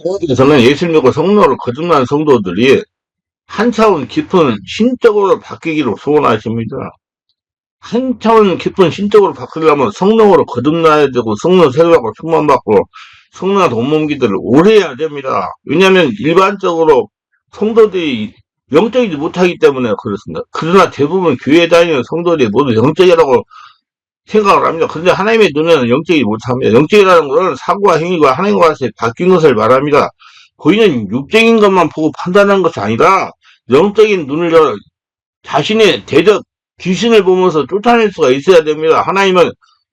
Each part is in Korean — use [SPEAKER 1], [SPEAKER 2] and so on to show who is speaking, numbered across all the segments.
[SPEAKER 1] 성에서는 예수를 믿고 성령으로 거듭난 성도들이 한 차원 깊은 신적으로 바뀌기를 소원하십니다. 한 차원 깊은 신적으로 바뀌려면 성령으로 거듭나야 되고 성령 세례받고 충만받고 성령한테 온몸기도를 오래 해야 됩니다. 왜냐하면 일반적으로 성도들이 영적이지 못하기 때문에 그렇습니다. 그러나 대부분 교회 다니는 성도들이 모두 영적이라고 생각을 합니다. 그런데 하나님의 눈에는 영적이 못합니다. 영적이라는 것은 사고와 행위가 하나님과 같이 바뀐 것을 말합니다. 고인은 육적인 것만 보고 판단하는 것이 아니라 영적인 눈을 열어 자신의 대적 귀신을 보면서 쫓아낼 수가 있어야 됩니다. 하나님은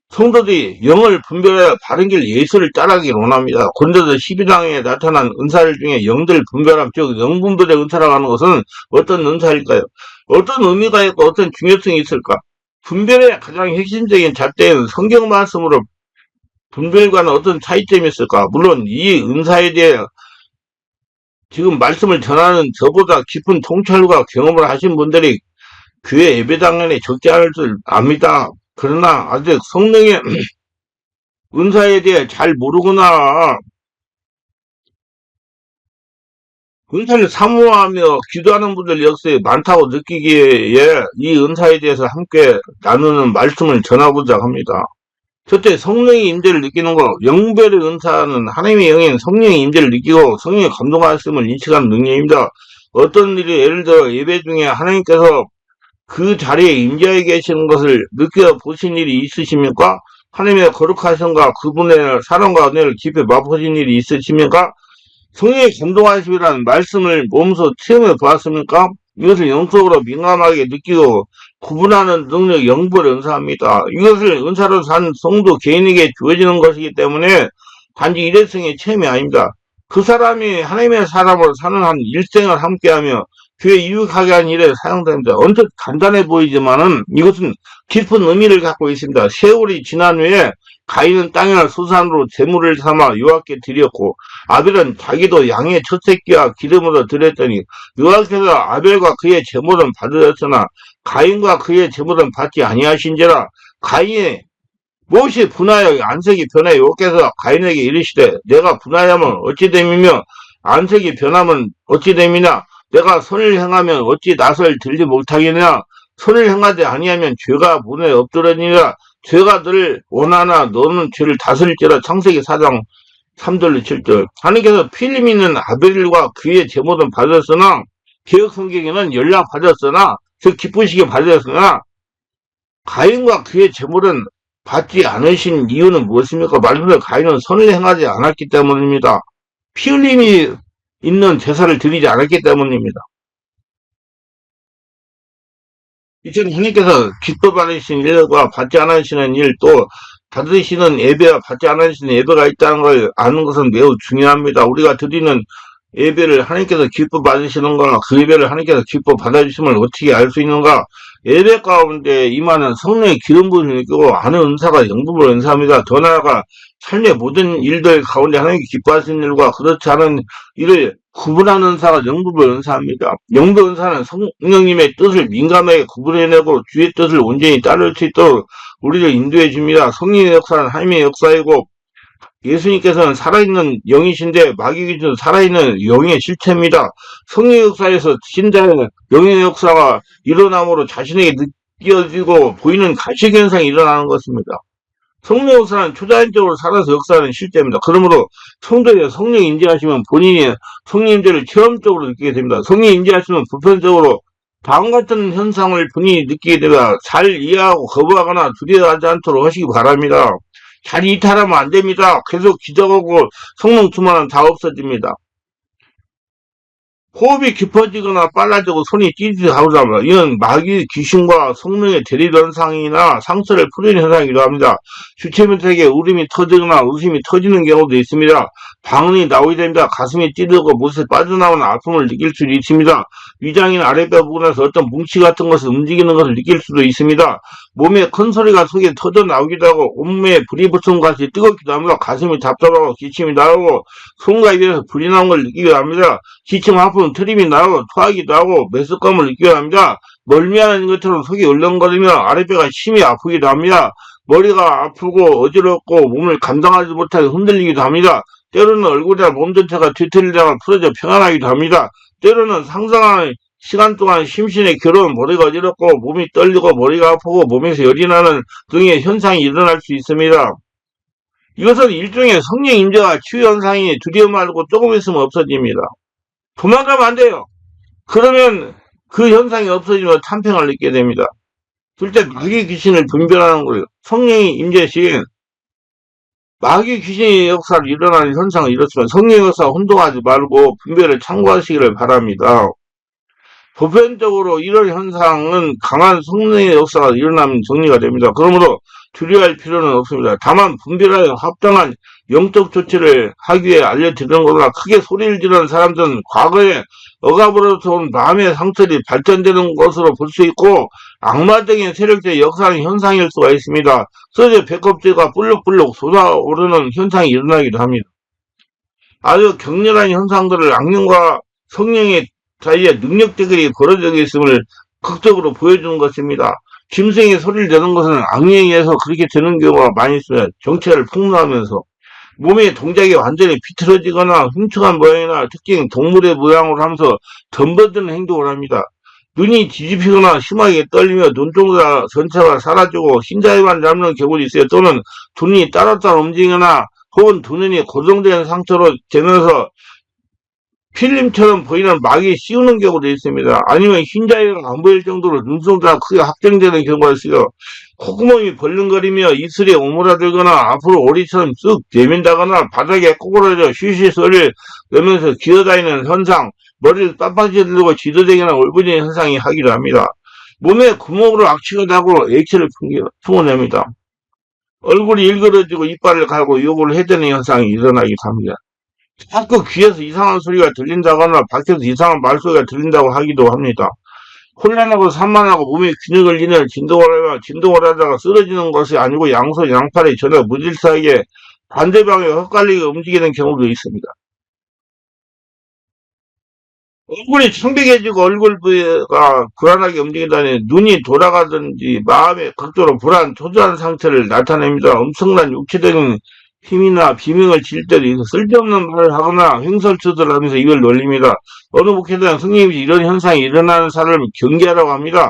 [SPEAKER 1] 성도들이 영을 분별하여 바른 길 예수를 따라가기를 원합니다. 고린도서 12장에 나타난 은사를 중에 영들 분별함, 즉 영분별의 은사라고 하는 것은 어떤 은사일까요? 어떤 의미가 있고 어떤 중요성이 있을까? 분별의 가장 핵심적인 잣대는 성경 말씀으로 분별과는 어떤 차이점이 있을까? 물론 이 은사에 대해 지금 말씀을 전하는 저보다 깊은 통찰과 경험을 하신 분들이 교회 예배당연에 적지 않을 줄 압니다. 그러나 아직 성령의 은사에 대해 잘 모르거나 은사를 사모하며 기도하는 분들 역시 많다고 느끼기에 이 은사에 대해서 함께 나누는 말씀을 전하고자 합니다. 첫째, 성령의 임재를 느끼는 것. 영별의 은사는 하나님의 영인 성령의 임재를 느끼고 성령의 감동하심을 인식하는 능력입니다. 어떤 일이 예를 들어 예배 중에 하나님께서 그 자리에 임재해 계시는 것을 느껴보신 일이 있으십니까? 하나님의 거룩하심과 그분의 사랑과 은혜를 깊이 맛보신 일이 있으십니까? 성령의 감동하심이라는 말씀을 몸소 체험해 보았습니까? 이것을 영적으로 민감하게 느끼고 구분하는 능력 영벌 은사입니다. 이것을 은사로 산 성도 개인에게 주어지는 것이기 때문에 단지 일회성의 체험이 아닙니다. 그 사람이 하나님의 사람으로 사는 한 일생을 함께하며 교회 유익하게 한 일에 사용됩니다. 언뜻 간단해 보이지만은 이것은 깊은 의미를 갖고 있습니다. 세월이 지난 후에 가인은 땅이나 수산으로 제물을 삼아 여호와께 드렸고 아벨은 자기도 양의 첫 새끼와 기름으로 드렸더니 여호와께서 아벨과 그의 제물은 받으셨으나 가인과 그의 제물은 받지 아니하신지라. 가인이 무엇이 분하여 안색이 변하여 여호와께서 가인에게 이르시되 내가 분하여면 어찌 됨이며 안색이 변하면 어찌 됨이냐. 내가 선을 행하면 어찌 낯을 들지 못하겠느냐. 선을 행하지 아니하면 죄가 문에 엎드러니라. 죄가 늘 원하나 너는 죄를 다스릴지라. 창세기 4장 3절로 7절. 하나님께서 필름 있는 아벨과 그의 제물은 받았으나 개혁 성경에는 연락 받았으나 즉 기쁘시게 받았으나 가인과 그의 제물은 받지 않으신 이유는 무엇입니까? 말씀대로 가인은 선을 행하지 않았기 때문입니다. 피 흘림이 있는 제사를 드리지 않았기 때문입니다. 이처럼 하나님께서 기뻐 받으신 일과 받지 않으시는 일, 또 받으시는 예배와 받지 않으시는 예배가 있다는 걸 아는 것은 매우 중요합니다. 우리가 드리는 예배를 하나님께서 기뻐 받으시는 거나 그 예배를 하나님께서 기뻐 받아주심을 어떻게 알 수 있는가? 예배 가운데 임하는 성령의 기름 부음을 느끼고 아는 은사가 영부의 은사입니다. 더 나아가 삶의 모든 일들 가운데 하나님께 기뻐하시는 일과 그렇지 않은 일을 구분하는 은사가 영부의 은사입니다. 영부의 은사는 성령님의 뜻을 민감하게 구분해내고 주의 뜻을 온전히 따를 수 있도록 우리를 인도해 줍니다. 성령의 역사는 하나님의 역사이고 예수님께서는 살아있는 영이신데 마귀는 살아있는 영의 실체입니다. 성령의 역사에서 신자의 영의 역사가 일어남으로 자신에게 느껴지고 보이는 가시현상이 일어나는 것입니다. 성령 역사는 초자연적으로 살아서 역사하는 실제입니다. 그러므로 성도에 성령 인지하시면 본인이 성령 인지를 체험적으로 느끼게 됩니다. 성령 인지하시면 보편적으로 다음 같은 현상을 본인이 느끼게 됩니다. 잘 이해하고 거부하거나 두려워하지 않도록 하시기 바랍니다. 잘 이탈하면 안 됩니다. 계속 기적하고 성령 충만은 다 없어집니다. 호흡이 깊어지거나 빨라지고 손이 찌릿하고자 합니다. 이는 마귀 귀신과 성령의 대립현상이나 상처를 풀리는 현상이기도 합니다. 주체면색에 울음이 터지거나 웃음이 터지는 경우도 있습니다. 방언이 나오게 됩니다. 가슴이 찌르고 못에 빠져나오는 아픔을 느낄 수도 있습니다. 위장이나 아랫배 부분에서 어떤 뭉치 같은 것을 움직이는 것을 느낄 수도 있습니다. 몸에 큰 소리가 속에 터져 나오기도 하고 온몸에 불이 붙은 것이 뜨겁기도 합니다. 가슴이 답답하고 기침이 나오고 손과 입에서 불이 나온 걸 느끼기도 합니다. 기침 아픔 트림이 나오고 토하기도 하고 메스꺼움을 느끼기도 합니다. 멀미하는 것처럼 속이 울렁거리며 아랫배가 심히 아프기도 합니다. 머리가 아프고 어지럽고 몸을 감당하지 못하게 흔들리기도 합니다. 때로는 얼굴이나 몸 전체가 뒤틀리다가 풀어져 평안하기도 합니다. 때로는 상상하는 시간 동안 심신의 괴로운 머리가 어지럽고 몸이 떨리고 머리가 아프고 몸에서 열이 나는 등의 현상이 일어날 수 있습니다. 이것은 일종의 성령 임재와 치유 현상이 두려움 말고 조금 있으면 없어집니다. 도망가면 안 돼요. 그러면 그 현상이 없어지면 참평을 느끼게 됩니다. 둘째, 마귀 귀신을 분별하는 거예요. 성령이 임재 시 마귀 귀신의 역사를 일어나는 현상을 이렇지만 성령의 역사가 혼동하지 말고 분별을 참고하시기를 바랍니다. 보편적으로 이런 현상은 강한 성령의 역사가 일어나면 정리가 됩니다. 그러므로 두려워할 필요는 없습니다. 다만 분별하여 합당한 영적 조치를 하기 위해 알려드리는 것보다 크게 소리를 지르는 사람들은 과거에 억압으로부터 온 마음의 상처들이 발전되는 것으로 볼 수 있고 악마적인 세력들의 역사하는 현상일 수가 있습니다. 서재 배꼽뼈가 불룩불룩 솟아오르는 현상이 일어나기도 합니다. 아주 격렬한 현상들을 악령과 성령의 사이에 능력들이 벌어져 있음을 극적으로 보여주는 것입니다. 짐승이 소리를 내는 것은 악령에 의해서 그렇게 되는 경우가 많이 있습니다. 정체를 폭로하면서 몸의 동작이 완전히 비틀어지거나 흉측한 모양이나 특징 동물의 모양으로 하면서 덤벼드는 행동을 합니다. 눈이 뒤집히거나 심하게 떨리며 눈동자 전체가 사라지고 흰자위만 남는 경우도 있어요. 또는 눈이 따로따로 움직이거나 혹은 두 눈이 고정된 상태로 되면서 필름처럼 보이는 막이 씌우는 경우도 있습니다. 아니면 흰자위가 안 보일 정도로 눈동자가 크게 확장되는 경우가 있어요. 콧구멍이 벌렁거리며 이슬이 오므라들거나 앞으로 오리처럼 쓱 내민다거나 바닥에 꼬꾸라져 쉬쉬 소리를 내면서 기어다니는 현상, 머리를 빳빳이 들고 지도되기나 울부짖는 현상이 하기도 합니다. 몸에 구멍으로 악취가 나고 액체를 품어냅니다. 얼굴이 일그러지고 이빨을 갈고 욕을 해대는 현상이 일어나기도 합니다. 자꾸 귀에서 이상한 소리가 들린다거나 밖에서 이상한 말소리가 들린다고 하기도 합니다. 혼란하고 산만하고 몸에 균형을 잃는 진동을 하다가 쓰러지는 것이 아니고 양손 양팔이 전혀 무질서하게 반대방에 헛갈리게 움직이는 경우도 있습니다. 얼굴이 청백해지고 얼굴 부위가 불안하게 움직인다니 눈이 돌아가든지 마음에 극도로 불안, 초조한 상태를 나타냅니다. 엄청난 육체적인 힘이나 비명을 질 때도 있어 쓸데없는 말을 하거나 횡설수설을 하면서 입을 놀립니다. 어느 목회자는 성령님이 이런 현상이 일어나는 사람을 경계하라고 합니다.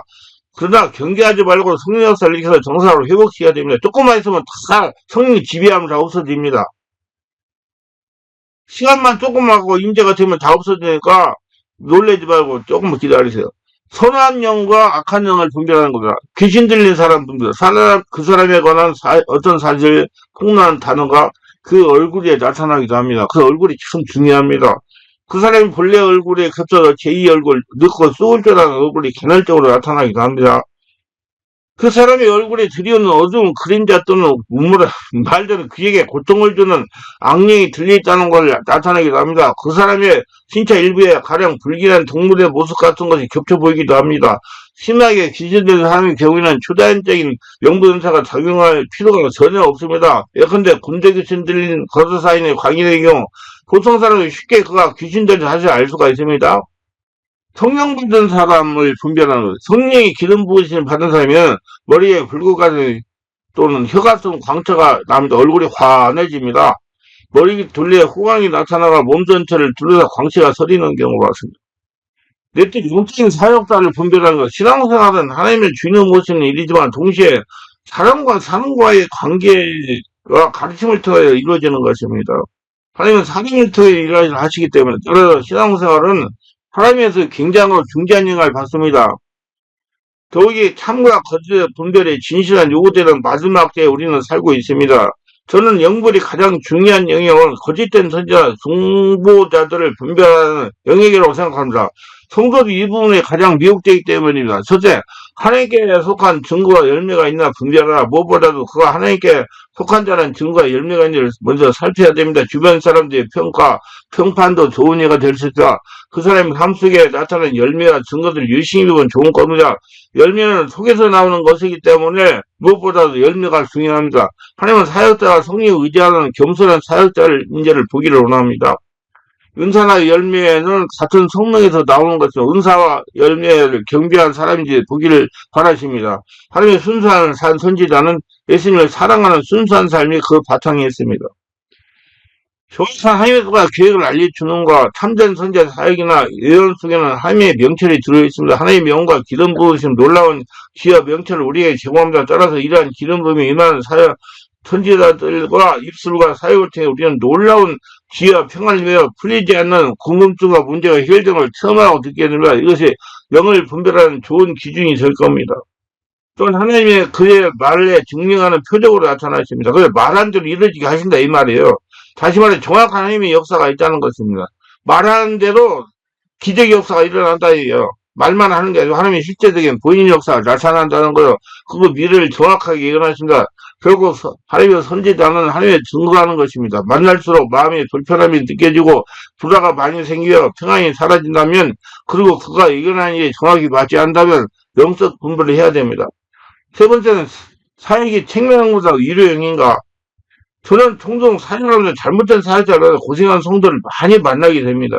[SPEAKER 1] 그러나 경계하지 말고 성령 역사를 일으켜서 정상으로 회복시켜야 됩니다. 조금만 있으면 다 성령 지배하면 다 없어집니다. 시간만 조금만 하고 임재가 되면 다 없어지니까 놀라지 말고 조금만 기다리세요. 선한 영과 악한 영을 분별하는 겁니다. 귀신 들린 사람 분별, 그 사람에 관한 어떤 사실, 폭로한 단어가 그 얼굴에 나타나기도 합니다. 그 얼굴이 참 중요합니다. 그 사람이 본래 얼굴에 겹쳐서 제2 얼굴, 늦고 쏘을 줄 아는 얼굴이 개널적으로 나타나기도 합니다. 그 사람의 얼굴에 들이오는 어두운 그림자 또는 우물을 말대로 그에게 고통을 주는 악령이 들려있다는 걸 나타내기도 합니다. 그 사람의 신체 일부에 가령 불길한 동물의 모습 같은 것이 겹쳐 보이기도 합니다. 심하게 귀신된 사람의 경우에는 초자연적인 명부연사가 작용할 필요가 전혀 없습니다. 예컨대 군대 귀신 들린 거사사인의 광인의 경우 보통 사람이 쉽게 그가 귀신된 사실을 알 수가 있습니다. 성령 받은 사람을 분별하는 거예요. 성령이 기름 부으심을 받은 사람이면 머리에 붉은가지 또는 혀같은 광채가 나면서 얼굴이 환해집니다. 머리 둘레에 호강이 나타나가 몸 전체를 둘러서 광채가 서리는 경우가 많습니다. 넷째, 영적인 사역자를 분별하는 것. 신앙생활은 하나님의 주인을 모시는 일이지만 동시에 사람과 사람과의 관계와 가르침을 통해 이루어지는 것입니다. 하나님은 사람을 통해 일을 하시기 때문에 따라서 신앙생활은 하나님에서 굉장히 중대한 영향을 받습니다. 더욱이 참과 거짓의 분별에 진실한 요구되는 마지막 때에 우리는 살고 있습니다. 저는 영벌이 가장 중요한 영역은 거짓된 선지자, 중보자들을 분별하는 영역이라고 생각합니다. 성도도 이 부분에 가장 미혹되기 때문입니다. 첫째, 하나님께 속한 증거와 열매가 있나 분별하라. 무엇보다도 그가 하나님께 속한 자라는 증거와 열매가 있는지를 먼저 살펴야 됩니다. 주변 사람들의 평판도 좋은 예가 될 수 있다. 그 사람의 삶 속에 나타나는 열매와 증거들을 열심히 보면 좋은 겁니다. 열매는 속에서 나오는 것이기 때문에 무엇보다도 열매가 중요합니다. 하나님은 사역자가 성령에 의지하는 겸손한 사역자를 인재를 보기를 원합니다. 은사나 열매는 같은 성령에서 나오는 것이죠. 은사와 열매를 경배한 사람인지 보기를 바라십니다. 하나님의 순수한 선지자는 예수님을 사랑하는 순수한 삶이 그 바탕에 있습니다. 정확한 하나님의 계획을 알려주는가, 참된 선지자 사역이나 예언 속에는 하나님의 명철이 들어있습니다. 하나님의 영과 기름 부으신 놀라운 지혜와 명철을 우리에게 제공합니다. 따라서 이러한 기름 부음이 임하는 사역, 선지자들과 입술과 사역을 통해 우리는 놀라운 지혜와 평안을 위하여 풀리지 않는 궁금증과 문제와 해결점을 체험하고 듣게 됩니다. 이것이 영을 분별하는 좋은 기준이 될 겁니다. 또한 하나님의 그의 말에 증명하는 표적으로 나타나십니다. 그래서 말한 대로 이루어지게 하신다 이 말이에요. 다시 말해 정확한 하나님의 역사가 있다는 것입니다. 말하는 대로 기적의 역사가 일어난다 이에요. 말만 하는 게 아니고 하나님의 실제적인 본인 역사가 나타난다는 거예요. 그거 미래를 정확하게 예언하십니다. 결국 하나님의 선지자는 하나님의 증거하는 것입니다. 만날수록 마음의 불편함이 느껴지고 불화가 많이 생겨 평안이 사라진다면, 그리고 그가 예견한 일이 정확히 맞지 않다면 영적 분별을 해야 됩니다. 세 번째는 사역이 책명보다 위로형인가. 저는 종종 사역하면서 잘못된 사역자라서 고생한 성도를 많이 만나게 됩니다.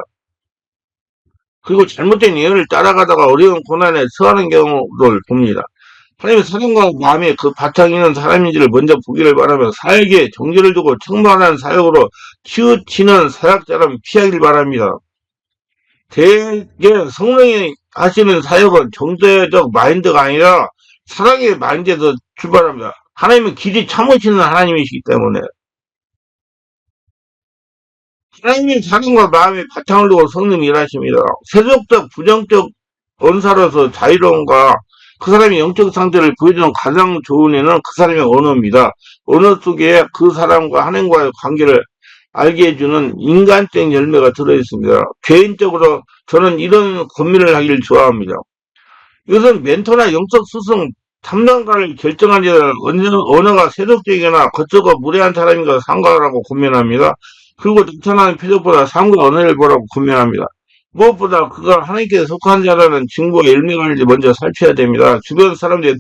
[SPEAKER 1] 그리고 잘못된 예언을 따라가다가 어려운 고난에 처하는 경우를 봅니다. 하나님의 사랑과 마음에 그 바탕이 있는 사람인지를 먼저 보기를 바라며 사역에 정죄를 두고 청만한 사역으로 치우치는 사역자라면 피하길 바랍니다. 대개 성령이 하시는 사역은 정죄적 마인드가 아니라 사랑의 마인드에서 출발합니다. 하나님은 길이 참으시는 하나님이시기 때문에 하나님의 사랑과 마음의 바탕을 두고 성령이 일하십니다. 세속적 부정적 언사로서 자유로움과 그 사람의 영적 상태를 보여주는 가장 좋은 애는 그 사람의 언어입니다. 언어 속에 그 사람과 하나님과의 관계를 알게 해주는 인간적 열매가 들어있습니다. 개인적으로 저는 이런 고민을 하기를 좋아합니다. 이것은 멘토나 영적 스승, 탐방가를 결정한 자는 언어가 세속적이거나 거쳤고 무례한 사람인가 상관하라고 고민합니다. 그리고 나타나는 표적보다 삶과 언어를 보라고 고민합니다. 무엇보다 그가 하나님께 속한 자라는 증거가 열매가 있는지 먼저 살펴야 됩니다. 주변 사람들의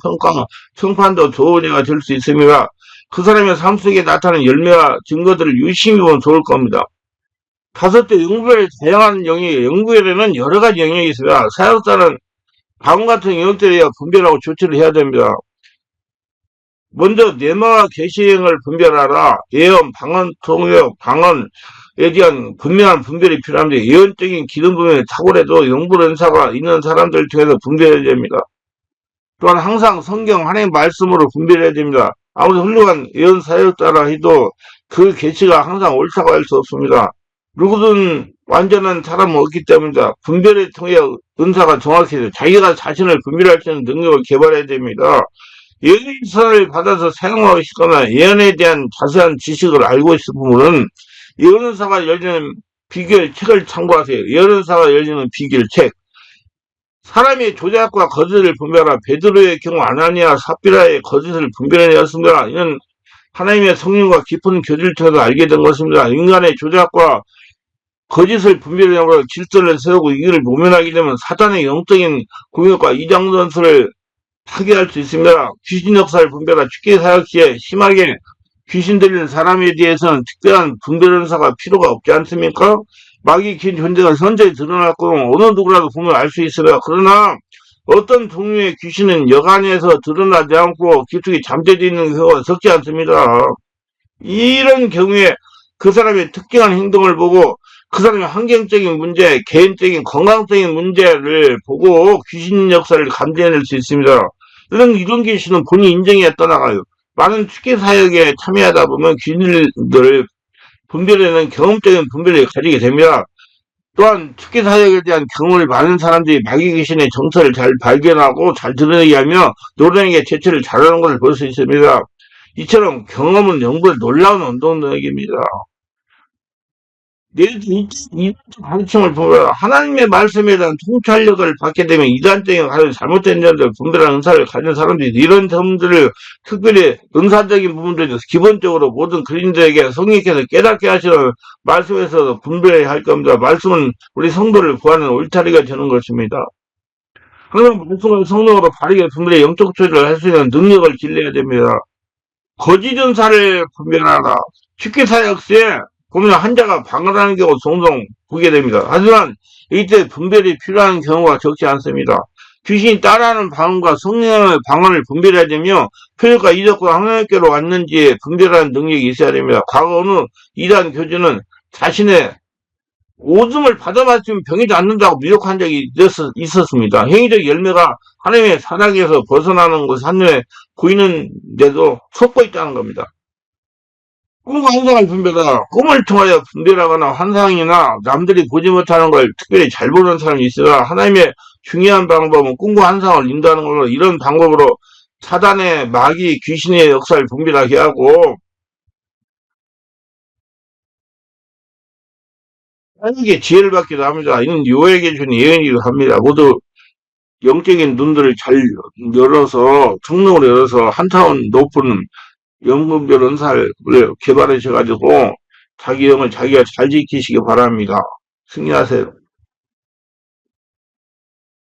[SPEAKER 1] 평판도 좋은 예가 될 수 있습니다. 그 사람의 삶 속에 나타나는 열매와 증거들을 유심히 보면 좋을 겁니다. 다섯째, 영구별 다양한 영역이, 영구별에는 여러 가지 영역이 있습니다. 사역자는 다음 같은 영역들에 분별하고 조치를 해야 됩니다. 먼저 뇌마와 계시행을 분별하라. 예언, 방언, 통역, 방언에 대한 분명한 분별이 필요합니다. 예언적인 기름 부음에 탁월해도 영불 은사가 있는 사람들 중에서 분별해야 됩니다. 또한 항상 성경 하나님 말씀으로 분별해야 됩니다. 아무리 훌륭한 예언 사역자라 해도 그 계시가 항상 옳다고 할 수 없습니다. 누구든 완전한 사람은 없기 때문입니다. 분별을 통해 은사가 정확해서 자기가 자신을 분별할 수 있는 능력을 개발해야 됩니다. 예언서를 받아서 사용하고 싶거나 예언에 대한 자세한 지식을 알고 싶은 분은 예언서가 열리는 비결 책을 참고하세요. 예언서가 열리는 비결 책. 사람의 조작과 거짓을 분별하라. 베드로의 경우 아나니아 삽비라의 거짓을 분별해냈습니다. 이는 하나님의 성령과 깊은 교제를 통해서 알게 된 것입니다. 인간의 조작과 거짓을 분별하고 질서를 세우고 이를 모면하게 되면 사단의 영적인 공격과 이장전술을 파괴할 수 있습니다. 귀신 역사를 분별하라. 축계 사역 시에 심하게 귀신 들리는 사람에 대해서는 특별한 분별 은사가 필요가 없지 않습니까? 마귀 긴 존재가 현저히 드러났고 어느 누구라도 보면 알 수 있어요. 그러나 어떤 종류의 귀신은 여간에서 드러나지 않고 깊숙이 잠재져 있는 경우가 적지 않습니다. 이런 경우에 그 사람의 특징한 행동을 보고 그 사람의 환경적인 문제, 개인적인 건강적인 문제를 보고 귀신 역사를 감지해낼 수 있습니다. 이런 귀신은 본인 인정에 떠나가요. 많은 축계 사역에 참여하다 보면 귀신들을 분별하는 경험적인 분별을 가지게 됩니다. 또한 축계 사역에 대한 경험을 많은 사람들이 마귀 귀신의 정체를 잘 발견하고 잘 드러내게 하며 노래에게 제체를 잘하는 것을 볼 수 있습니다. 이처럼 경험은 영불의 놀라운 운동력입니다. 이 가르침을 보면 하나님의 말씀에 대한 통찰력을 받게 되면 이단적인 가르침, 잘못된 점들, 분별한 은사를 가진 사람들이 이런 점들을 특별히 은사적인 부분들에서 기본적으로 모든 그린들에게 성령께서 깨닫게 하시는 말씀에서 분별해야 할 겁니다. 말씀은 우리 성도를 구하는 울타리가 되는 것입니다. 항상 말씀을 성령으로 바르게 분별해 영적 조절을 할 수 있는 능력을 길러야 됩니다. 거짓 은사를 분별하라. 축계 사역 시에 보면 환자가 방언하는 경우 종종 보게 됩니다. 하지만 이때 분별이 필요한 경우가 적지 않습니다. 귀신이 따라하는 방언과 성령의 방언을 분별해야 되며 표적과 이적과 하나님께로 왔는지 분별하는 능력이 있어야 됩니다. 과거 어느 이단 교주는 자신의 오줌을 받아 마시면 병이 낫는다고 미혹한 적이 있었습니다. 행위적 열매가 하나님의 사랑에서 벗어나는 것을 한눈에 보이는데도 속고 있다는 겁니다. 꿈과 환상을 분별하다. 꿈을 통하여 분별하거나 환상이나 남들이 보지 못하는 걸 특별히 잘 보는 사람이 있으나 하나님의 중요한 방법은 꿈과 환상을 인도하는 걸로 이런 방법으로 사단의 마귀 귀신의 역사를 분별하게 하고 하나님께 지혜를 받기도 합니다. 이는 요에게 준 예언이기도 합니다. 모두 영적인 눈들을 잘 열어서 성령으로 열어서 한차원 높은 영분별 은사를 개발하셔가지고 자기 영을 자기가 잘 지키시기 바랍니다. 승리하세요.